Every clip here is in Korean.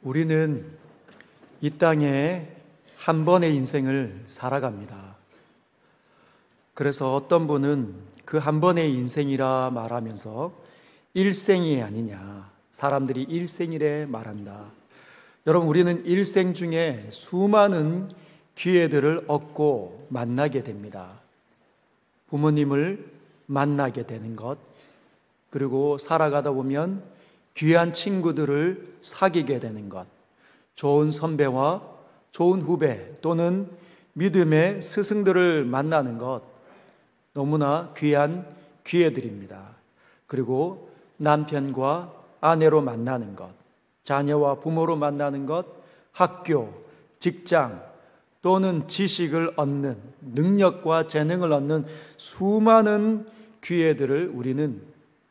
우리는 이 땅에 한 번의 인생을 살아갑니다. 그래서 어떤 분은 그 한 번의 인생이라 말하면서 일생이 아니냐, 사람들이 일생이래 말한다. 여러분, 우리는 일생 중에 수많은 기회들을 얻고 만나게 됩니다. 부모님을 만나게 되는 것, 그리고 살아가다 보면 귀한 친구들을 사귀게 되는 것, 좋은 선배와 좋은 후배 또는 믿음의 스승들을 만나는 것, 너무나 귀한 기회들입니다. 그리고 남편과 아내로 만나는 것, 자녀와 부모로 만나는 것, 학교, 직장 또는 지식을 얻는, 능력과 재능을 얻는 수많은 기회들을 우리는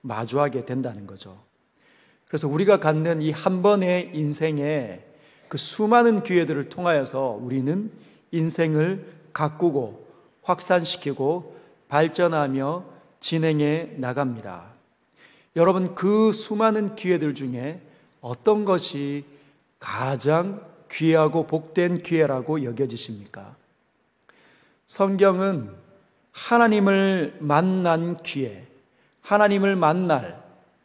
마주하게 된다는 거죠. 그래서 우리가 갖는 이 한 번의 인생에 그 수많은 기회들을 통하여서 우리는 인생을 가꾸고 확산시키고 발전하며 진행해 나갑니다. 여러분, 그 수많은 기회들 중에 어떤 것이 가장 귀하고 복된 기회라고 여겨지십니까? 성경은 하나님을 만난 기회, 하나님을 만날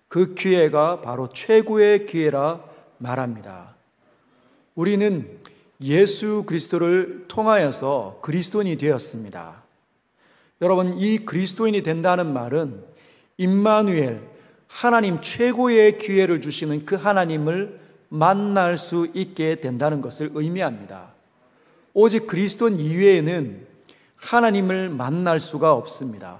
그 기회가 바로 최고의 기회라 말합니다. 우리는 예수 그리스도를 통하여서 그리스도인이 되었습니다. 여러분, 이 그리스도인이 된다는 말은 임마누엘, 하나님 최고의 기회를 주시는 그 하나님을 만날 수 있게 된다는 것을 의미합니다. 오직 그리스도인 이외에는 하나님을 만날 수가 없습니다.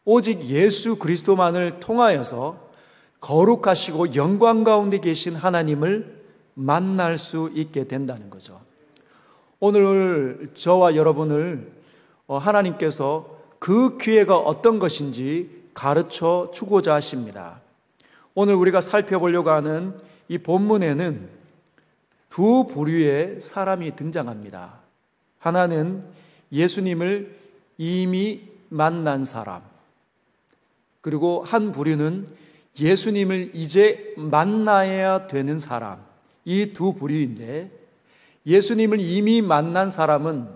오직 예수 그리스도만을 통하여서 거룩하시고 영광 가운데 계신 하나님을 만날 수 있게 된다는 거죠. 오늘 저와 여러분을 하나님께서 그 기회가 어떤 것인지 가르쳐 주고자 하십니다. 오늘 우리가 살펴보려고 하는 이 본문에는 두 부류의 사람이 등장합니다. 하나는 예수님을 이미 만난 사람, 그리고 한 부류는 예수님을 이제 만나야 되는 사람, 이 두 부류인데, 예수님을 이미 만난 사람은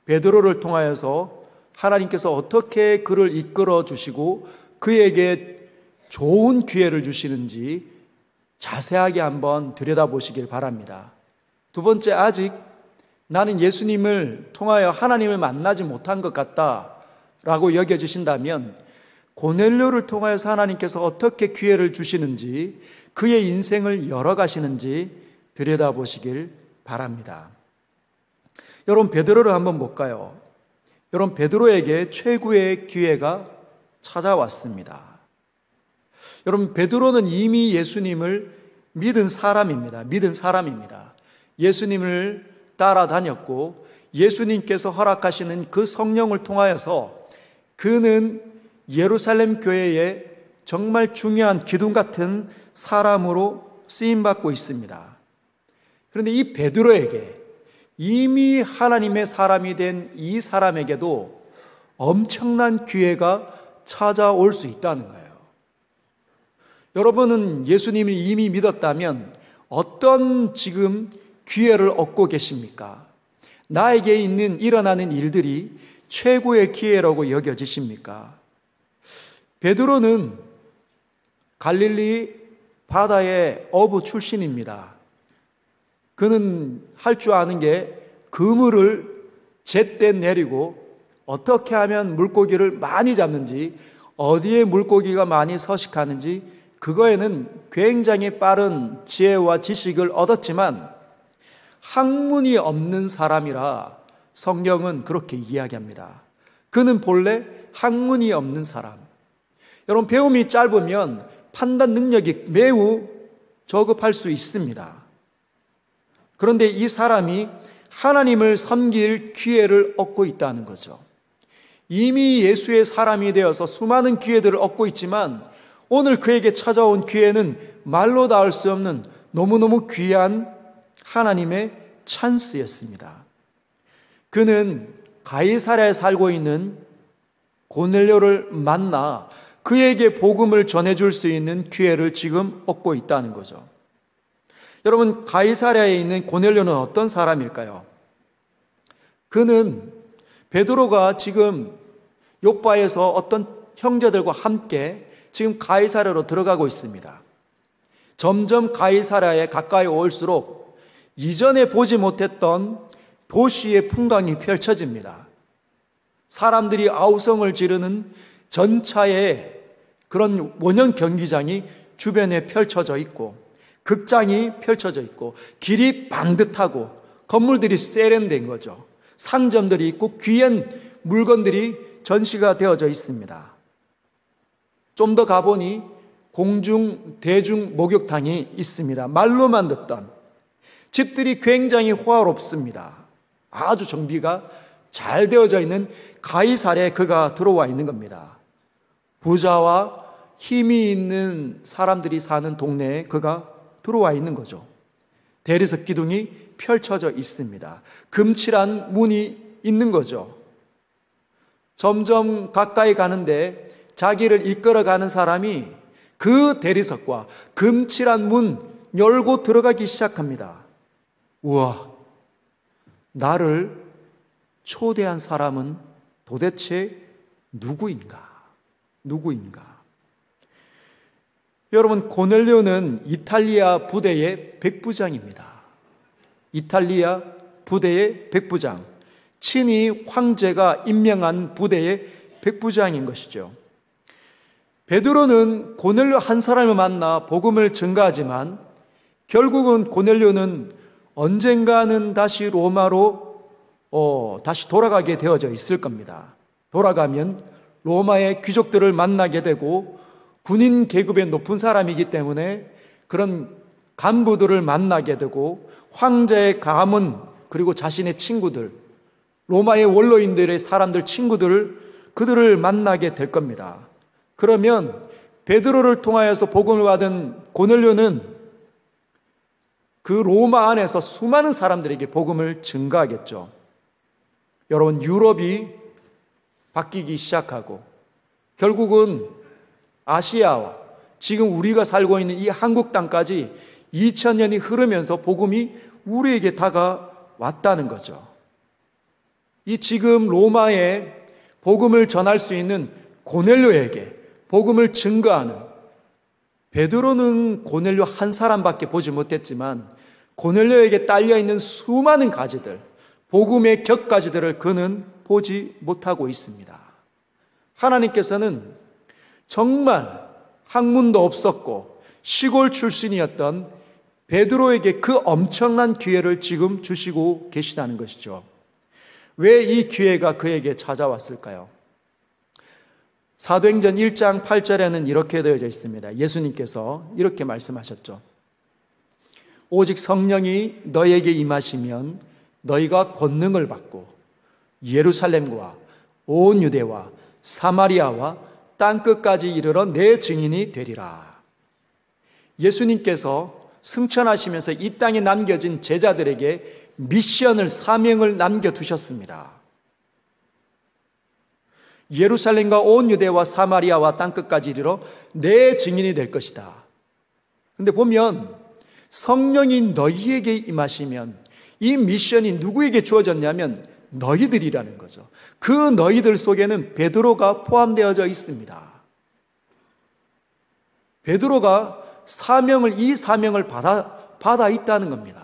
베드로를 통하여서 하나님께서 어떻게 그를 이끌어 주시고 그에게 좋은 기회를 주시는지 자세하게 한번 들여다보시길 바랍니다. 두 번째, 아직 나는 예수님을 통하여 하나님을 만나지 못한 것 같다라고 여겨지신다면 고넬료를 통하여서 하나님께서 어떻게 기회를 주시는지, 그의 인생을 열어가시는지 들여다보시길 바랍니다. 여러분, 베드로를 한번 볼까요? 여러분, 베드로에게 최고의 기회가 찾아왔습니다. 여러분, 베드로는 이미 예수님을 믿은 사람입니다. 예수님을 따라다녔고 예수님께서 허락하시는 그 성령을 통하여서 그는 예루살렘 교회에 정말 중요한 기둥 같은 사람으로 쓰임받고 있습니다. 그런데 이 베드로에게, 이미 하나님의 사람이 된 이 사람에게도 엄청난 기회가 찾아올 수 있다는 거예요. 여러분은 예수님을 이미 믿었다면 어떤 지금 기회를 얻고 계십니까? 나에게 일어나는 일들이 최고의 기회라고 여겨지십니까? 베드로는 갈릴리 바다의 어부 출신입니다. 그는 할 줄 아는 게 그물을 제때 내리고 어떻게 하면 물고기를 많이 잡는지, 어디에 물고기가 많이 서식하는지, 그거에는 굉장히 빠른 지혜와 지식을 얻었지만 학문이 없는 사람이라 성경은 그렇게 이야기합니다. 그는 본래 학문이 없는 사람. 여러분, 배움이 짧으면 판단 능력이 매우 저급할 수 있습니다. 그런데 이 사람이 하나님을 섬길 기회를 얻고 있다는 거죠. 이미 예수의 사람이 되어서 수많은 기회들을 얻고 있지만 오늘 그에게 찾아온 기회는 말로 닿을 수 없는 너무너무 귀한 하나님의 찬스였습니다. 그는 가이사랴에 살고 있는 고넬료를 만나 그에게 복음을 전해줄 수 있는 기회를 지금 얻고 있다는 거죠. 여러분, 가이사랴에 있는 고넬료는 어떤 사람일까요? 그는 베드로가 지금 욥바에서 어떤 형제들과 함께 지금 가이사랴로 들어가고 있습니다. 점점 가이사랴에 가까이 올수록 이전에 보지 못했던 도시의 풍광이 펼쳐집니다. 사람들이 아우성을 지르는 전차의 그런 원형 경기장이 주변에 펼쳐져 있고, 극장이 펼쳐져 있고, 길이 반듯하고 건물들이 세련된 거죠. 상점들이 있고 귀한 물건들이 전시가 되어져 있습니다. 좀 더 가보니 공중 대중 목욕탕이 있습니다. 말로만 듣던 집들이 굉장히 호화롭습니다. 아주 정비가 잘 되어져 있는 가이사랴에 그가 들어와 있는 겁니다. 부자와 힘이 있는 사람들이 사는 동네에 그가 들어와 있는 거죠. 대리석 기둥이 펼쳐져 있습니다. 금칠한 문이 있는 거죠. 점점 가까이 가는데 자기를 이끌어가는 사람이 그 대리석과 금칠한 문 열고 들어가기 시작합니다. 우와, 나를 초대한 사람은 도대체 누구인가? 여러분, 고넬료는 이탈리아 부대의 백부장입니다. 이탈리아 부대의 백부장, 친히 황제가 임명한 부대의 백부장인 것이죠. 베드로는 고넬료 한 사람을 만나 복음을 전가하지만 결국은 고넬료는 언젠가는 다시 로마로 다시 돌아가게 되어져 있을 겁니다. 돌아가면 로마의 귀족들을 만나게 되고 군인 계급의 높은 사람이기 때문에 그런 간부들을 만나게 되고 황제의 가문, 그리고 자신의 친구들, 로마의 원로인들의 사람들, 그들을 만나게 될 겁니다. 그러면 베드로를 통하여서 복음을 받은 고넬료는 그 로마 안에서 수많은 사람들에게 복음을 증가하겠죠. 여러분, 유럽이 바뀌기 시작하고 결국은 아시아와 지금 우리가 살고 있는 이 한국 땅까지 2000년이 흐르면서 복음이 우리에게 다가왔다는 거죠. 이 지금 로마에 복음을 전할 수 있는 고넬료에게 복음을 증거하는, 베드로는 고넬료 한 사람밖에 보지 못했지만 고넬료에게 딸려있는 수많은 가지들, 복음의 격가지들을 그는 보지 못하고 있습니다. 하나님께서는 정말 학문도 없었고 시골 출신이었던 베드로에게 그 엄청난 기회를 지금 주시고 계시다는 것이죠. 왜 이 기회가 그에게 찾아왔을까요? 사도행전 1장 8절에는 이렇게 되어져 있습니다. 예수님께서 이렇게 말씀하셨죠. 오직 성령이 너에게 임하시면 너희가 권능을 받고 예루살렘과 온 유대와 사마리아와 땅끝까지 이르러 내 증인이 되리라. 예수님께서 승천하시면서 이 땅에 남겨진 제자들에게 미션을, 사명을 남겨두셨습니다. 예루살렘과 온 유대와 사마리아와 땅끝까지 이르러 내 증인이 될 것이다. 근데 보면 성령이 너희에게 임하시면 이 미션이 누구에게 주어졌냐면 너희들이라는 거죠. 그 너희들 속에는 베드로가 포함되어져 있습니다. 베드로가 이 사명을 받아 있다는 겁니다.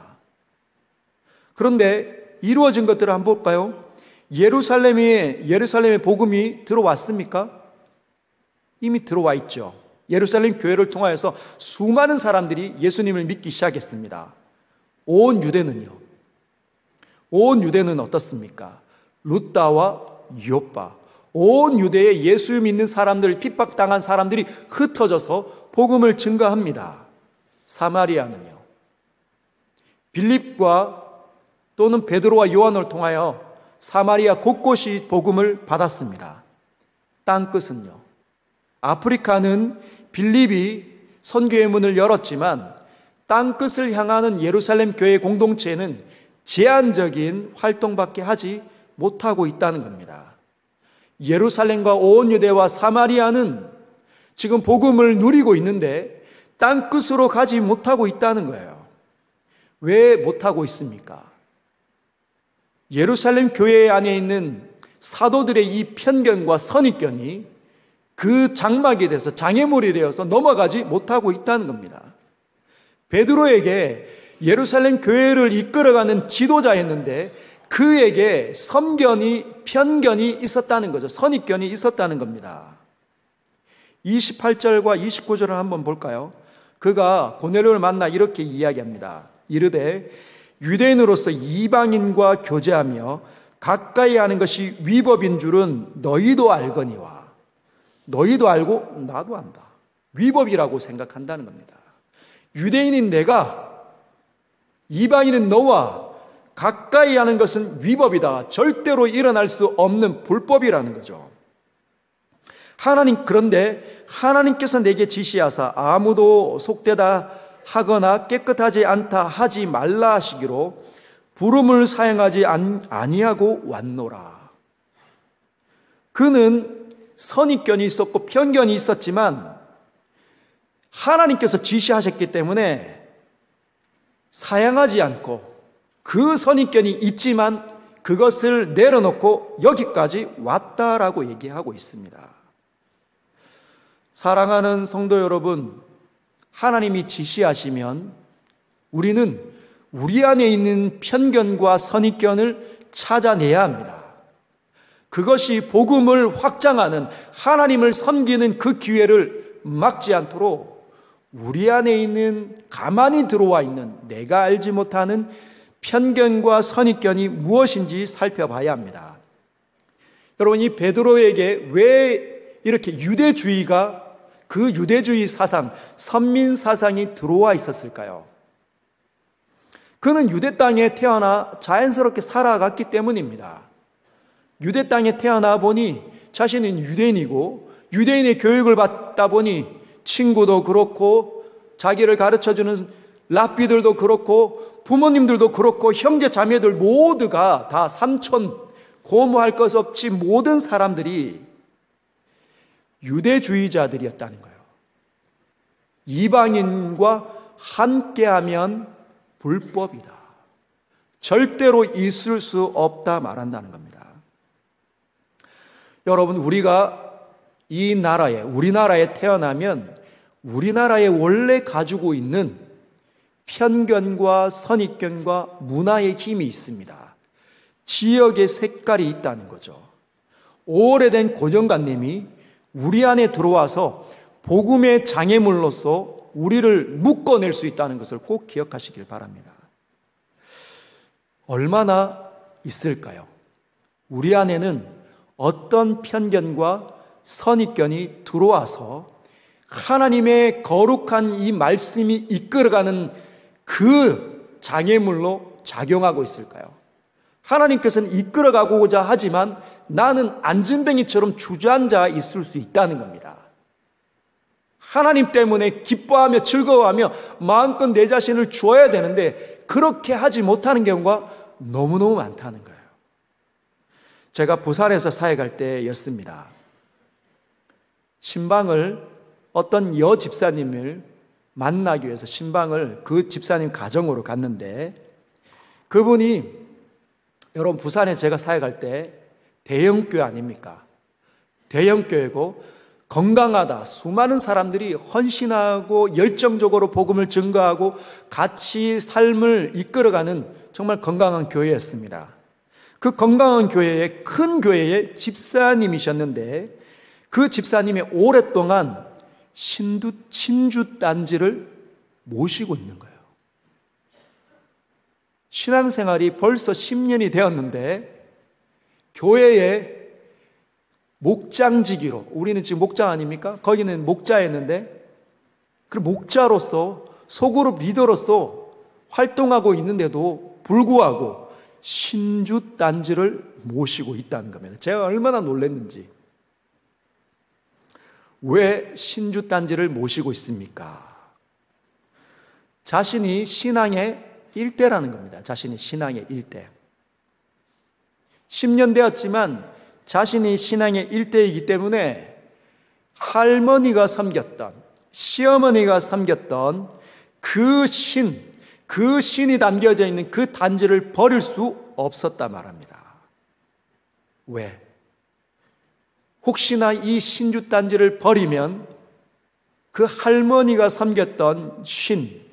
그런데 이루어진 것들을 한번 볼까요? 예루살렘의 복음이 들어왔습니까? 이미 들어와 있죠. 예루살렘 교회를 통하여서 수많은 사람들이 예수님을 믿기 시작했습니다. 온 유대는 어떻습니까? 루다와 요빠, 온 유대에 예수 믿는 사람들, 핍박당한 사람들이 흩어져서 복음을 증거합니다. 사마리아는요, 빌립과 또는 베드로와 요한을 통하여 사마리아 곳곳이 복음을 받았습니다. 땅끝은요, 아프리카는 빌립이 선교의 문을 열었지만 땅끝을 향하는 예루살렘 교회 공동체는 제한적인 활동밖에 하지 못하고 있다는 겁니다. 예루살렘과 온 유대와 사마리아는 지금 복음을 누리고 있는데 땅끝으로 가지 못하고 있다는 거예요. 왜 못하고 있습니까? 예루살렘 교회 안에 있는 사도들의 이 편견과 선입견이 그 장막이 돼서 장애물이 되어서 넘어가지 못하고 있다는 겁니다. 베드로에게 예루살렘 교회를 이끌어가는 지도자였는데 그에게 편견이 있었다는 거죠. 선입견이 있었다는 겁니다. 28절과 29절을 한번 볼까요? 그가 고넬료를 만나 이렇게 이야기합니다. 이르되 유대인으로서 이방인과 교제하며 가까이 하는 것이 위법인 줄은 너희도 알거니와. 너희도 알고 나도 안다. 위법이라고 생각한다는 겁니다. 유대인인 내가, 이방인은 너와 가까이 하는 것은 위법이다. 절대로 일어날 수 없는 불법이라는 거죠. 그런데 하나님께서 내게 지시하사 아무도 속되다 하거나 깨끗하지 않다 하지 말라 하시기로 부름을 사용하지 아니하고 왔노라. 그는 선입견이 있었고 편견이 있었지만 하나님께서 지시하셨기 때문에 사양하지 않고 그 선입견이 있지만 그것을 내려놓고 여기까지 왔다라고 얘기하고 있습니다. 사랑하는 성도 여러분, 하나님이 지시하시면 우리는 우리 안에 있는 편견과 선입견을 찾아내야 합니다. 그것이 복음을 확장하는, 하나님을 섬기는 그 기회를 막지 않도록 우리 안에 있는, 가만히 들어와 있는 내가 알지 못하는 편견과 선입견이 무엇인지 살펴봐야 합니다. 여러분, 이 베드로에게 왜 이렇게 유대주의가, 그 유대주의 사상, 선민 사상이 들어와 있었을까요? 그는 유대 땅에 태어나 자연스럽게 살아갔기 때문입니다. 유대 땅에 태어나 보니 자신은 유대인이고 유대인의 교육을 받다 보니 친구도 그렇고 자기를 가르쳐주는 랍비들도 그렇고 부모님들도 그렇고 형제 자매들 모두가 다 삼촌, 고모할 것 없이 모든 사람들이 유대주의자들이었다는 거예요. 이방인과 함께하면 불법이다. 절대로 있을 수 없다 말한다는 겁니다. 여러분, 우리가 이 나라에, 우리나라에 태어나면 우리나라에 원래 가지고 있는 편견과 선입견과 문화의 힘이 있습니다. 지역의 색깔이 있다는 거죠. 오래된 고정관념이 우리 안에 들어와서 복음의 장애물로서 우리를 묶어낼 수 있다는 것을 꼭 기억하시길 바랍니다. 얼마나 있을까요? 우리 안에는 어떤 편견과 선입견이 들어와서 하나님의 거룩한 이 말씀이 이끌어가는 그 장애물로 작용하고 있을까요? 하나님께서는 이끌어가고자 하지만 나는 안진뱅이처럼 주저앉아 있을 수 있다는 겁니다. 하나님 때문에 기뻐하며 즐거워하며 마음껏 내 자신을 주어야 되는데 그렇게 하지 못하는 경우가 너무너무 많다는 거예요. 제가 부산에서 사역할 때였습니다. 신방을, 어떤 여 집사님을 만나기 위해서 신방을 그 집사님 가정으로 갔는데, 그분이, 여러분, 부산에 제가 사역할 때 대형교회 아닙니까? 대형교회고 건강하다, 수많은 사람들이 헌신하고 열정적으로 복음을 증거하고 같이 삶을 이끌어가는 정말 건강한 교회였습니다. 그 건강한 교회의, 큰 교회의 집사님이셨는데 그 집사님이 오랫동안 신주단지를 모시고 있는 거예요. 신앙생활이 벌써 10년이 되었는데 교회에 목장지기로, 우리는 지금 목장 아닙니까? 거기는 목자였는데 그 목자로서, 소그룹 리더로서 활동하고 있는데도 불구하고 신주단지를 모시고 있다는 겁니다. 제가 얼마나 놀랐는지. 왜 신주단지를 모시고 있습니까? 자신이 신앙의 일대라는 겁니다. 자신이 신앙의 일대. 10년 되었지만 자신이 신앙의 일대이기 때문에 할머니가 섬겼던, 시어머니가 섬겼던 그 신, 그 신이 담겨져 있는 그 단지를 버릴 수 없었다 말합니다. 왜? 혹시나 이 신주 단지를 버리면 그 할머니가 섬겼던 신,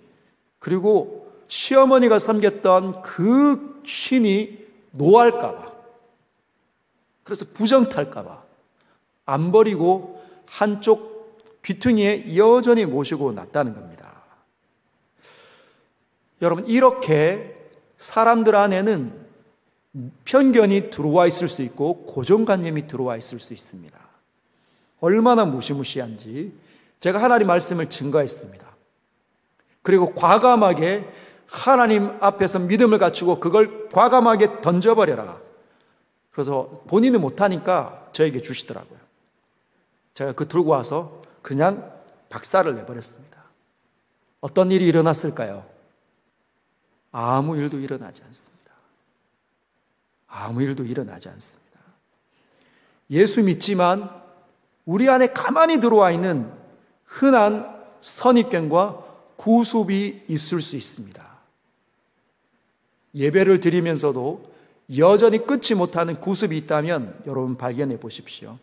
그리고 시어머니가 섬겼던 그 신이 노할까봐, 그래서 부정탈까봐 안 버리고 한쪽 귀퉁이에 여전히 모시고 놨다는 겁니다. 여러분, 이렇게 사람들 안에는 편견이 들어와 있을 수 있고 고정관념이 들어와 있을 수 있습니다. 얼마나 무시무시한지 제가 하나님 말씀을 증거했습니다. 그리고 과감하게 하나님 앞에서 믿음을 갖추고 그걸 과감하게 던져버려라. 그래서 본인은 못하니까 저에게 주시더라고요. 제가 그 들고 와서 그냥 박살을 내버렸습니다. 어떤 일이 일어났을까요? 아무 일도 일어나지 않습니다. 아무 일도 일어나지 않습니다. 예수 믿지만 우리 안에 가만히 들어와 있는 흔한 선입견과 구습이 있을 수 있습니다. 예배를 드리면서도 여전히 끊지 못하는 구습이 있다면 여러분 발견해 보십시오.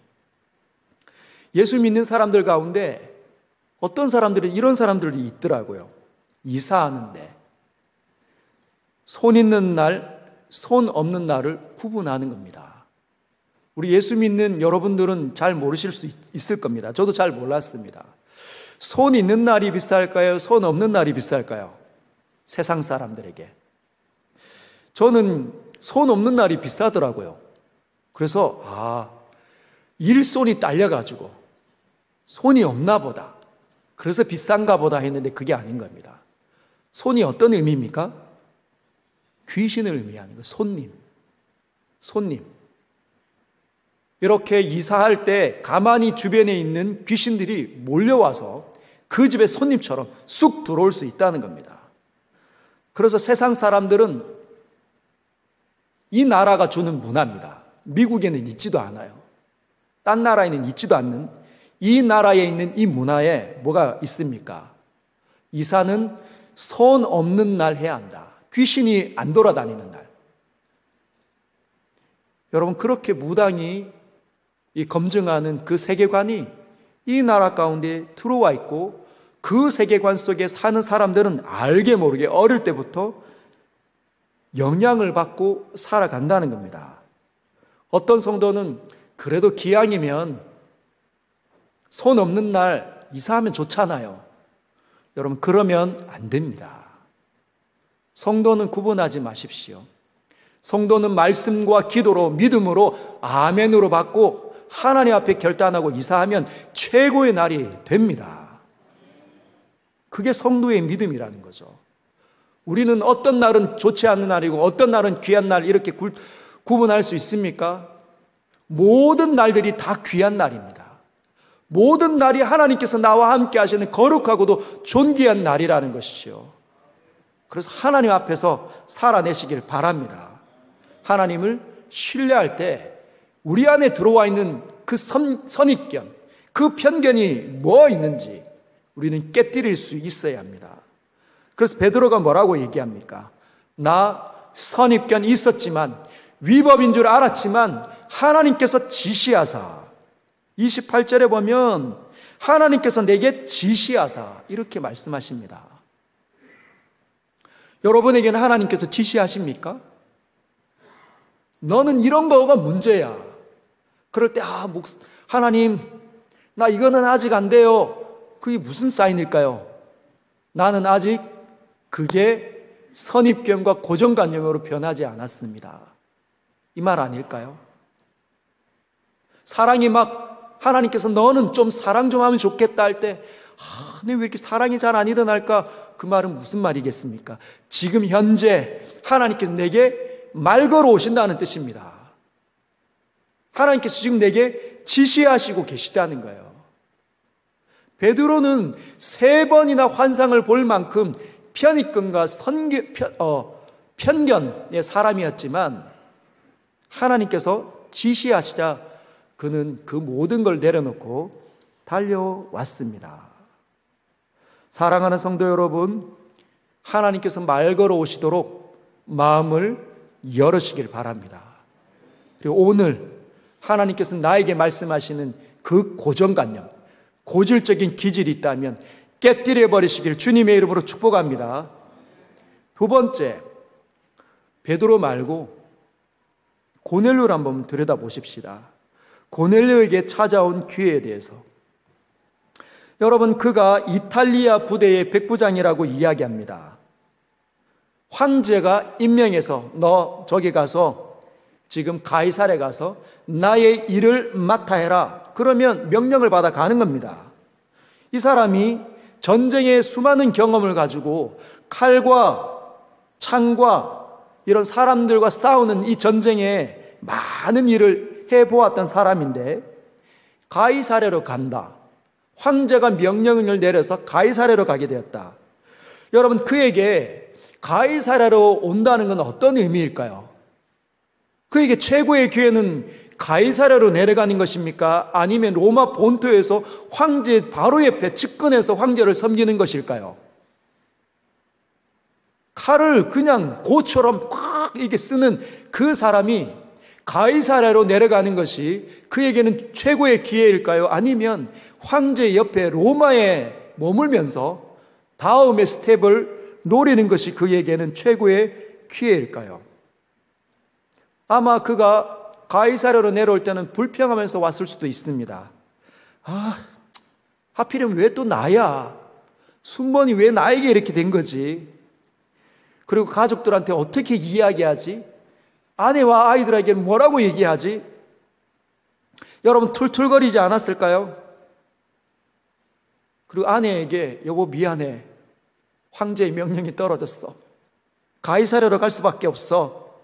예수 믿는 사람들 가운데 어떤 사람들은 이런 사람들이 있더라고요. 이사하는데 손 있는 날, 손 없는 날을 구분하는 겁니다. 우리 예수 믿는 여러분들은 잘 모르실 수 있을 겁니다. 저도 잘 몰랐습니다. 손 있는 날이 비쌀까요? 손 없는 날이 비쌀까요? 세상 사람들에게. 저는 손 없는 날이 비싸더라고요. 그래서 일손이 딸려가지고 손이 없나 보다. 그래서 비싼가 보다 했는데 그게 아닌 겁니다. 손이 어떤 의미입니까? 귀신을 의미하는 거예요. 손님. 이렇게 이사할 때 가만히 주변에 있는 귀신들이 몰려와서 그 집에 손님처럼 쑥 들어올 수 있다는 겁니다. 그래서 세상 사람들은 이 나라가 주는 문화입니다. 미국에는 있지도 않아요. 딴 나라에는 있지도 않는 이 나라에 있는 이 문화에 뭐가 있습니까? 이사는 손 없는 날 해야 한다. 귀신이 안 돌아다니는 날. 여러분, 그렇게 무당이 검증하는 그 세계관이 이 나라 가운데 들어와 있고 그 세계관 속에 사는 사람들은 알게 모르게 어릴 때부터 영향을 받고 살아간다는 겁니다. 어떤 성도는 그래도 기왕이면 손 없는 날 이사하면 좋잖아요. 여러분, 그러면 안 됩니다. 성도는 구분하지 마십시오. 성도는 말씀과 기도로, 믿음으로, 아멘으로 받고 하나님 앞에 결단하고 이사하면 최고의 날이 됩니다. 그게 성도의 믿음이라는 거죠. 우리는 어떤 날은 좋지 않은 날이고 어떤 날은 귀한 날 이렇게 구분할 수 있습니까? 모든 날들이 다 귀한 날입니다. 모든 날이 하나님께서 나와 함께 하시는 거룩하고도 존귀한 날이라는 것이죠. 그래서 하나님 앞에서 살아내시길 바랍니다. 하나님을 신뢰할 때 우리 안에 들어와 있는 그 선입견, 그 편견이 뭐 있는지 우리는 깨뜨릴 수 있어야 합니다. 그래서 베드로가 뭐라고 얘기합니까? 나 선입견이 있었지만 위법인 줄 알았지만 하나님께서 지시하사, 28절에 보면 하나님께서 내게 지시하사 이렇게 말씀하십니다. 여러분에게는 하나님께서 지시하십니까? 너는 이런 거가 문제야. 그럴 때 하나님, 나 이거는 아직 안 돼요. 그게 무슨 사인일까요? 나는 아직 그게 선입견과 고정관념으로 변하지 않았습니다. 이 말 아닐까요? 사랑이 막 하나님께서 너는 좀 사랑 좀 하면 좋겠다 할 때 왜 이렇게 사랑이 잘 안 일어날까? 그 말은 무슨 말이겠습니까? 지금 현재 하나님께서 내게 말 걸어 오신다는 뜻입니다. 하나님께서 지금 내게 지시하시고 계시다는 거예요. 베드로는 3번이나 환상을 볼 만큼 편익견과 편견의 사람이었지만 하나님께서 지시하시자 그는 그 모든 걸 내려놓고 달려왔습니다. 사랑하는 성도 여러분, 하나님께서 말 걸어 오시도록 마음을 열으시길 바랍니다. 그리고 오늘 하나님께서 나에게 말씀하시는 그 고정관념, 고질적인 기질이 있다면 깨뜨려 버리시길 주님의 이름으로 축복합니다. 두 번째, 베드로 말고 고넬료를 한번 들여다보십시다. 고넬료에게 찾아온 기회에 대해서. 여러분, 그가 이탈리아 부대의 백부장이라고 이야기합니다. 황제가 임명해서 너 저기 가서 지금 가이사랴에 가서 나의 일을 맡아 해라. 그러면 명령을 받아 가는 겁니다. 이 사람이 전쟁의 수많은 경험을 가지고 칼과 창과 이런 사람들과 싸우는 이 전쟁에 많은 일을 해보았던 사람인데 가이사랴로 간다. 황제가 명령을 내려서 가이사랴로 가게 되었다. 여러분, 그에게 가이사랴로 온다는 건 어떤 의미일까요? 그에게 최고의 기회는 가이사랴로 내려가는 것입니까? 아니면 로마 본토에서 황제 바로 옆에 측근해서 황제를 섬기는 것일까요? 칼을 그냥 고처럼 꽉 이렇게 쓰는 그 사람이 가이사랴로 내려가는 것이 그에게는 최고의 기회일까요? 아니면 황제 옆에 로마에 머물면서 다음의 스텝을 노리는 것이 그에게는 최고의 기회일까요? 아마 그가 가이사랴로 내려올 때는 불평하면서 왔을 수도 있습니다. 하필이면 왜 또 나야? 순번이 왜 나에게 이렇게 된 거지? 그리고 가족들한테 어떻게 이야기하지? 아내와 아이들에게 뭐라고 얘기하지? 여러분, 툴툴거리지 않았을까요? 그리고 아내에게 여보 미안해. 황제의 명령이 떨어졌어. 가이사랴로 갈 수밖에 없어.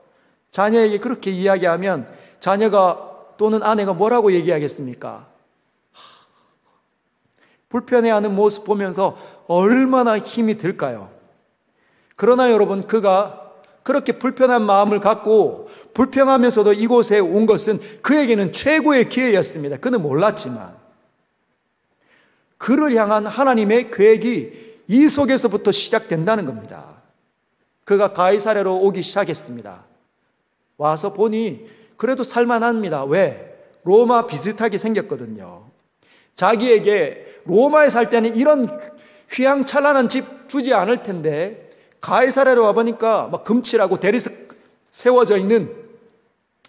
자녀에게 그렇게 이야기하면 자녀가 또는 아내가 뭐라고 얘기하겠습니까? 불편해하는 모습 보면서 얼마나 힘이 들까요? 그러나 여러분, 그가 그렇게 불편한 마음을 갖고 불평하면서도 이곳에 온 것은 그에게는 최고의 기회였습니다. 그는 몰랐지만 그를 향한 하나님의 계획이 이 속에서부터 시작된다는 겁니다. 그가 가이사랴로 오기 시작했습니다. 와서 보니 그래도 살만합니다. 왜? 로마 비슷하게 생겼거든요. 자기에게 로마에 살 때는 이런 휘황찬란한 집 주지 않을 텐데 가이사랴로 와보니까 막 금칠하고 대리석 세워져 있는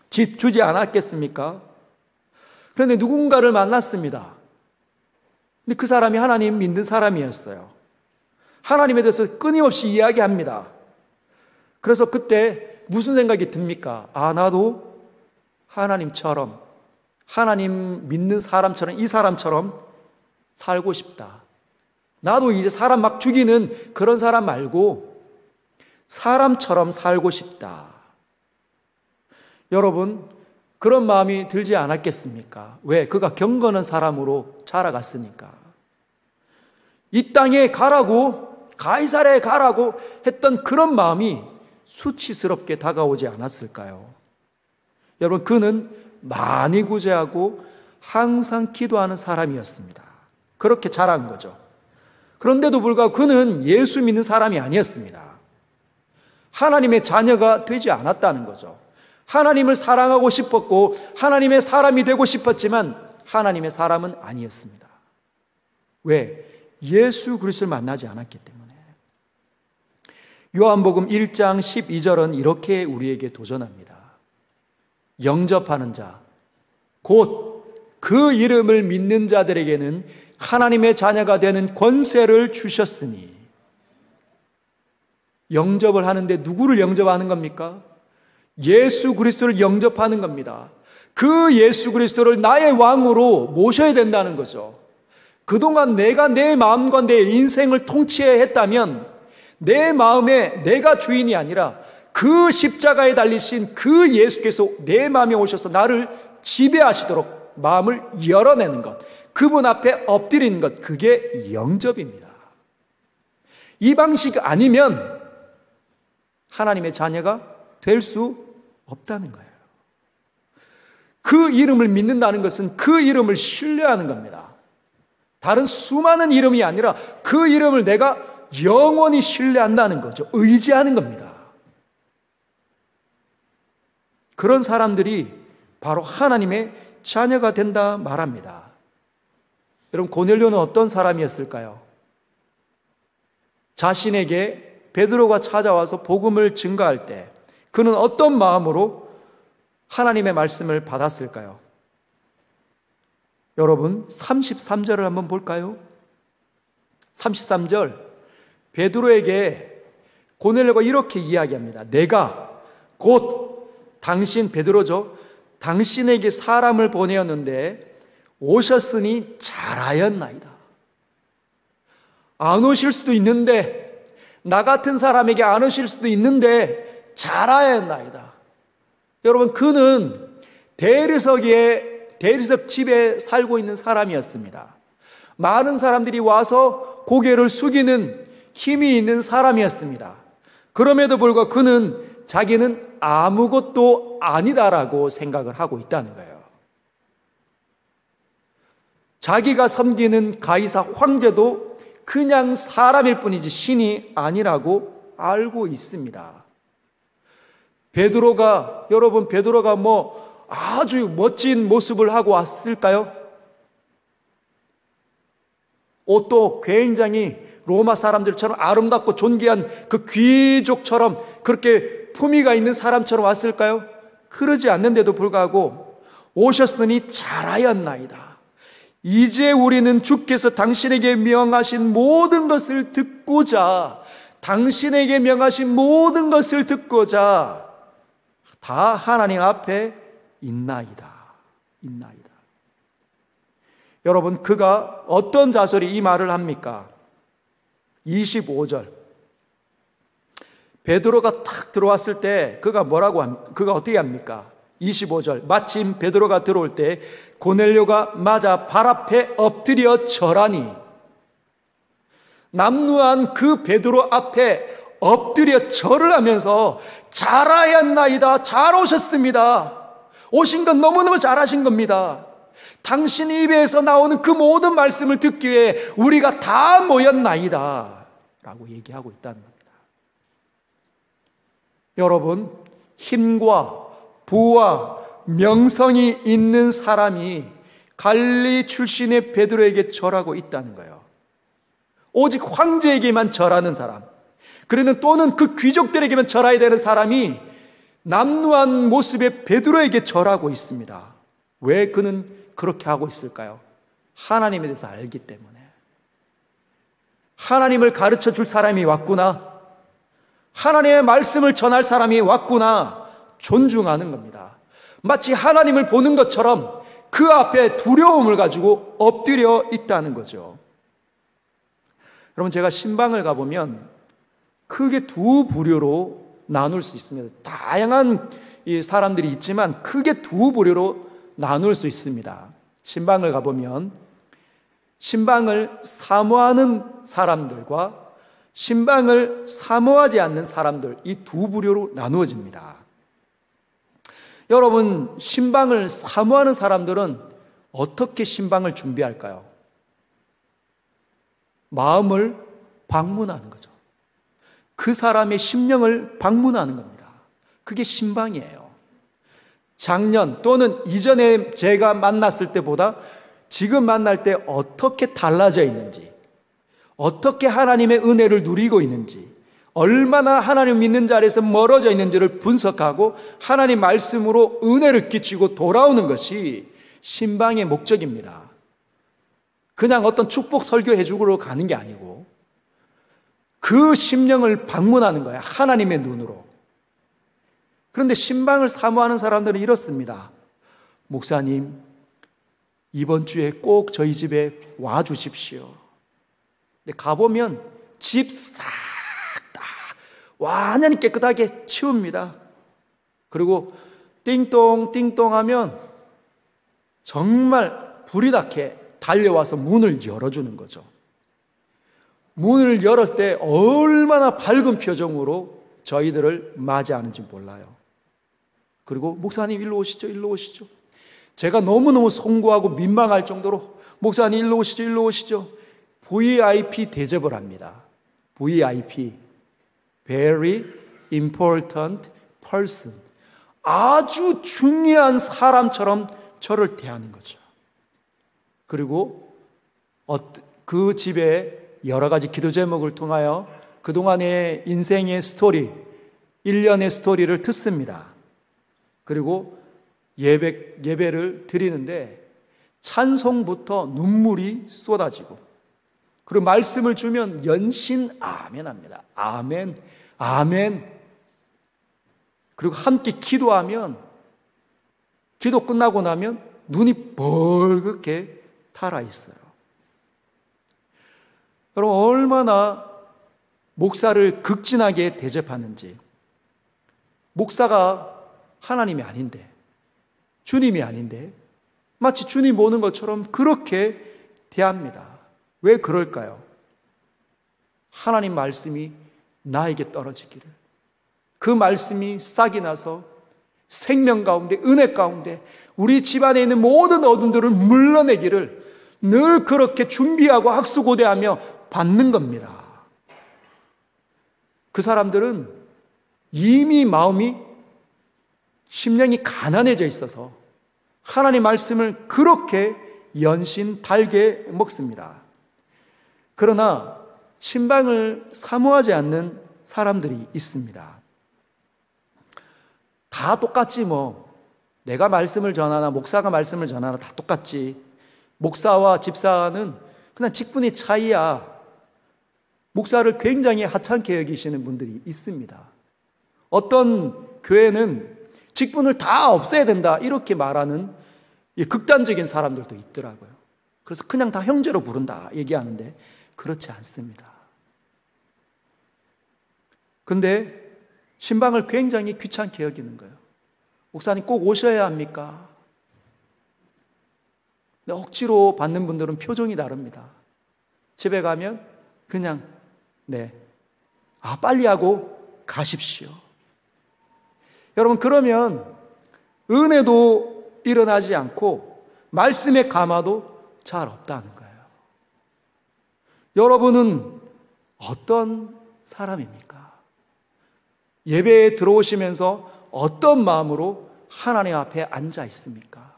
집 주지 않았겠습니까? 그런데 누군가를 만났습니다. 근데 그 사람이 하나님 믿는 사람이었어요. 하나님에 대해서 끊임없이 이야기합니다. 그래서 그때 무슨 생각이 듭니까? 나도 하나님처럼, 하나님 믿는 사람처럼, 이 사람처럼 살고 싶다. 나도 이제 사람 막 죽이는 그런 사람 말고 사람처럼 살고 싶다. 여러분, 그런 마음이 들지 않았겠습니까? 왜? 그가 경건한 사람으로 자라갔으니까. 이 땅에 가라고, 가이사랴에 가라고 했던 그런 마음이 수치스럽게 다가오지 않았을까요? 여러분, 그는 많이 구제하고 항상 기도하는 사람이었습니다. 그렇게 자란 거죠. 그런데도 불구하고 그는 예수 믿는 사람이 아니었습니다. 하나님의 자녀가 되지 않았다는 거죠. 하나님을 사랑하고 싶었고 하나님의 사람이 되고 싶었지만 하나님의 사람은 아니었습니다. 왜? 예수 그리스도를 만나지 않았기 때문에. 요한복음 1장 12절은 이렇게 우리에게 도전합니다. 영접하는 자, 곧 그 이름을 믿는 자들에게는 하나님의 자녀가 되는 권세를 주셨으니. 영접을 하는데 누구를 영접하는 겁니까? 예수 그리스도를 영접하는 겁니다. 그 예수 그리스도를 나의 왕으로 모셔야 된다는 거죠. 그동안 내가 내 마음과 내 인생을 통치해야 했다면 내 마음에 내가 주인이 아니라 그 십자가에 달리신 그 예수께서 내 마음에 오셔서 나를 지배하시도록 마음을 열어내는 것, 그분 앞에 엎드리는 것, 그게 영접입니다. 이 방식 아니면 하나님의 자녀가 될 수 없다는 거예요. 그 이름을 믿는다는 것은 그 이름을 신뢰하는 겁니다. 다른 수많은 이름이 아니라 그 이름을 내가 영원히 신뢰한다는 거죠. 의지하는 겁니다. 그런 사람들이 바로 하나님의 자녀가 된다 말합니다. 여러분, 고넬료는 어떤 사람이었을까요? 자신에게 베드로가 찾아와서 복음을 증거할 때 그는 어떤 마음으로 하나님의 말씀을 받았을까요? 여러분, 33절을 한번 볼까요? 33절, 베드로에게 고넬료가 이렇게 이야기합니다. 내가 곧 당신, 베드로죠, 당신에게 사람을 보내었는데 오셨으니 잘하였나이다. 안 오실 수도 있는데, 나 같은 사람에게 안 오실 수도 있는데 잘하였나이다. 여러분, 그는 대리석 집에 살고 있는 사람이었습니다. 많은 사람들이 와서 고개를 숙이는 힘이 있는 사람이었습니다. 그럼에도 불구하고 그는 자기는 아무것도 아니다라고 생각을 하고 있다는 거예요. 자기가 섬기는 가이사 황제도 그냥 사람일 뿐이지 신이 아니라고 알고 있습니다. 여러분, 베드로가 아주 멋진 모습을 하고 왔을까요? 옷도 굉장히 로마 사람들처럼 아름답고 존귀한 그 귀족처럼 그렇게 품위가 있는 사람처럼 왔을까요? 그러지 않는데도 불구하고 오셨으니 잘하였나이다. 이제 우리는 주께서 당신에게 명하신 모든 것을 듣고자, 당신에게 명하신 모든 것을 듣고자 다 하나님 앞에 있나이다. 여러분, 그가 어떤 자세로 이 말을 합니까? 25절. 베드로가 탁 들어왔을 때 그가 어떻게 합니까? 25절. 마침 베드로가 들어올 때 고넬료가 맞아 발 앞에 엎드려 절하니, 남루한 그 베드로 앞에 엎드려 절을 하면서 잘하였나이다. 잘 오셨습니다. 오신 건 너무너무 잘하신 겁니다. 당신 입에서 나오는 그 모든 말씀을 듣기 위해 우리가 다 모였나이다 라고 얘기하고 있다는 겁니다. 여러분, 힘과 부와 명성이 있는 사람이 갈릴리 출신의 베드로에게 절하고 있다는 거예요. 오직 황제에게만 절하는 사람, 또는 그 귀족들에게만 절해야 되는 사람이 남루한 모습의 베드로에게 절하고 있습니다. 왜 그는 그렇게 하고 있을까요? 하나님에 대해서 알기 때문에. 하나님을 가르쳐 줄 사람이 왔구나, 하나님의 말씀을 전할 사람이 왔구나, 존중하는 겁니다. 마치 하나님을 보는 것처럼 그 앞에 두려움을 가지고 엎드려 있다는 거죠. 여러분, 제가 신방을 가보면 크게 두 부류로 나눌 수 있습니다. 다양한 사람들이 있지만 크게 두 부류로 나눌 수 있습니다. 신방을 가보면 신방을 사모하는 사람들과 신방을 사모하지 않는 사람들, 이 두 부류로 나누어집니다. 여러분, 신방을 사모하는 사람들은 어떻게 신방을 준비할까요? 마음을 방문하는 거죠. 그 사람의 심령을 방문하는 겁니다. 그게 신방이에요. 작년 또는 이전에 제가 만났을 때보다 지금 만날 때 어떻게 달라져 있는지, 어떻게 하나님의 은혜를 누리고 있는지, 얼마나 하나님 믿는 자리에서 멀어져 있는지를 분석하고 하나님 말씀으로 은혜를 끼치고 돌아오는 것이 신방의 목적입니다. 그냥 어떤 축복 설교해 주러 가는 게 아니고 그 심령을 방문하는 거예요. 하나님의 눈으로. 그런데 신방을 사모하는 사람들은 이렇습니다. 목사님, 이번 주에 꼭 저희 집에 와 주십시오. 근데 가보면 집 싹 다 완전히 깨끗하게 치웁니다. 그리고 띵동 띵동 하면 정말 불이 나게 달려와서 문을 열어주는 거죠. 문을 열을 때 얼마나 밝은 표정으로 저희들을 맞이하는지 몰라요. 그리고 목사님 일로 오시죠, 일로 오시죠. 제가 너무너무 송구하고 민망할 정도로 목사님 일로 오시죠, 일로 오시죠. VIP 대접을 합니다. VIP, very important person. 아주 중요한 사람처럼 저를 대하는 거죠. 그리고 그 집에 여러 가지 기도 제목을 통하여 그동안의 인생의 스토리, 1년의 스토리를 듣습니다. 그리고 예배를 드리는데 찬송부터 눈물이 쏟아지고, 그리고 말씀을 주면 연신 아멘 합니다. 아멘, 아멘. 그리고 함께 기도하면, 기도 끝나고 나면 눈이 벌겋게 달아있어요. 여러분, 얼마나 목사를 극진하게 대접하는지. 목사가 하나님이 아닌데, 주님이 아닌데 마치 주님 오는 것처럼 그렇게 대합니다. 왜 그럴까요? 하나님 말씀이 나에게 떨어지기를, 그 말씀이 싹이 나서 생명 가운데, 은혜 가운데 우리 집안에 있는 모든 어둠들을 물러내기를 늘 그렇게 준비하고 학수고대하며 받는 겁니다. 그 사람들은 이미 마음이, 심령이 가난해져 있어서 하나님 말씀을 그렇게 연신 달게 먹습니다. 그러나 신방을 사모하지 않는 사람들이 있습니다. 다 똑같지 뭐. 내가 말씀을 전하나 목사가 말씀을 전하나 다 똑같지. 목사와 집사는 그냥 직분의 차이야. 목사를 굉장히 하찮게 여기시는 분들이 있습니다. 어떤 교회는 직분을 다 없애야 된다 이렇게 말하는 극단적인 사람들도 있더라고요. 그래서 그냥 다 형제로 부른다 얘기하는데 그렇지 않습니다. 근데 신방을 굉장히 귀찮게 여기는 거예요. 목사님 꼭 오셔야 합니까? 근데 억지로 받는 분들은 표정이 다릅니다. 집에 가면 그냥 빨리 하고 가십시오. 여러분, 그러면 은혜도 일어나지 않고 말씀의 감화도 잘 없다는 거예요. 여러분은 어떤 사람입니까? 예배에 들어오시면서 어떤 마음으로 하나님 앞에 앉아 있습니까?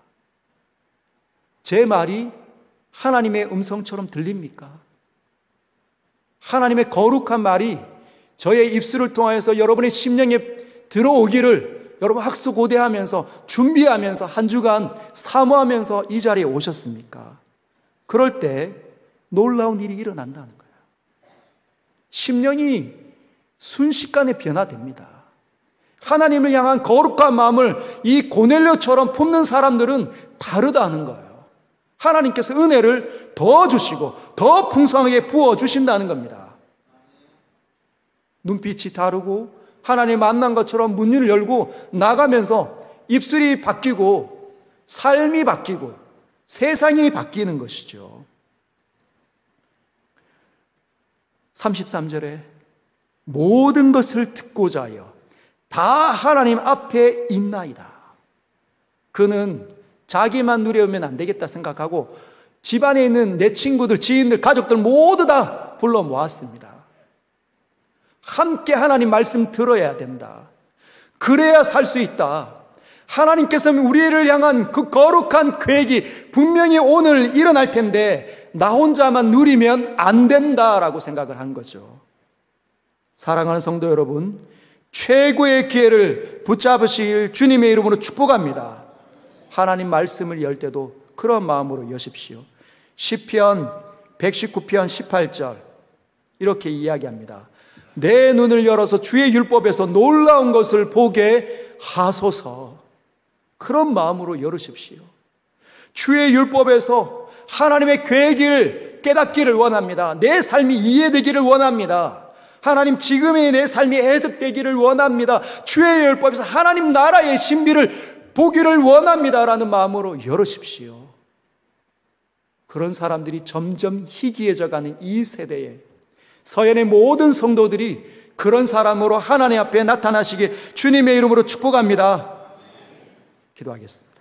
제 말이 하나님의 음성처럼 들립니까? 하나님의 거룩한 말이 저의 입술을 통하여서 여러분의 심령에 들어오기를 여러분 학수고대하면서 준비하면서 한 주간 사모하면서 이 자리에 오셨습니까? 그럴 때 놀라운 일이 일어난다는 거예요. 심령이 순식간에 변화됩니다. 하나님을 향한 거룩한 마음을 이 고넬료처럼 품는 사람들은 다르다는 거예요. 하나님께서 은혜를 더 주시고 더 풍성하게 부어주신다는 겁니다. 눈빛이 다르고 하나님 만난 것처럼 문을 열고 나가면서 입술이 바뀌고 삶이 바뀌고 세상이 바뀌는 것이죠. 33절에 모든 것을 듣고자 하여 다 하나님 앞에 있나이다. 그는 자기만 누려오면 안 되겠다 생각하고 집안에 있는 내 친구들, 지인들, 가족들 모두 다 불러 모았습니다. 함께 하나님 말씀 들어야 된다. 그래야 살 수 있다. 하나님께서는 우리를 향한 그 거룩한 계획이 분명히 오늘 일어날 텐데 나 혼자만 누리면 안 된다라고 생각을 한 거죠. 사랑하는 성도 여러분, 최고의 기회를 붙잡으실 주님의 이름으로 축복합니다. 하나님 말씀을 열 때도 그런 마음으로 여십시오. 시편 119편 18절 이렇게 이야기합니다. 내 눈을 열어서 주의 율법에서 놀라운 것을 보게 하소서. 그런 마음으로 열으십시오. 주의 율법에서 하나님의 계획을 깨닫기를 원합니다. 내 삶이 이해되기를 원합니다. 하나님 지금의 내 삶이 해석되기를 원합니다. 주의 율법에서 하나님 나라의 신비를 보기를 원합니다라는 마음으로 열으십시오. 그런 사람들이 점점 희귀해져가는 이 세대에 서연의 모든 성도들이 그런 사람으로 하나님 앞에 나타나시길 주님의 이름으로 축복합니다. 기도하겠습니다.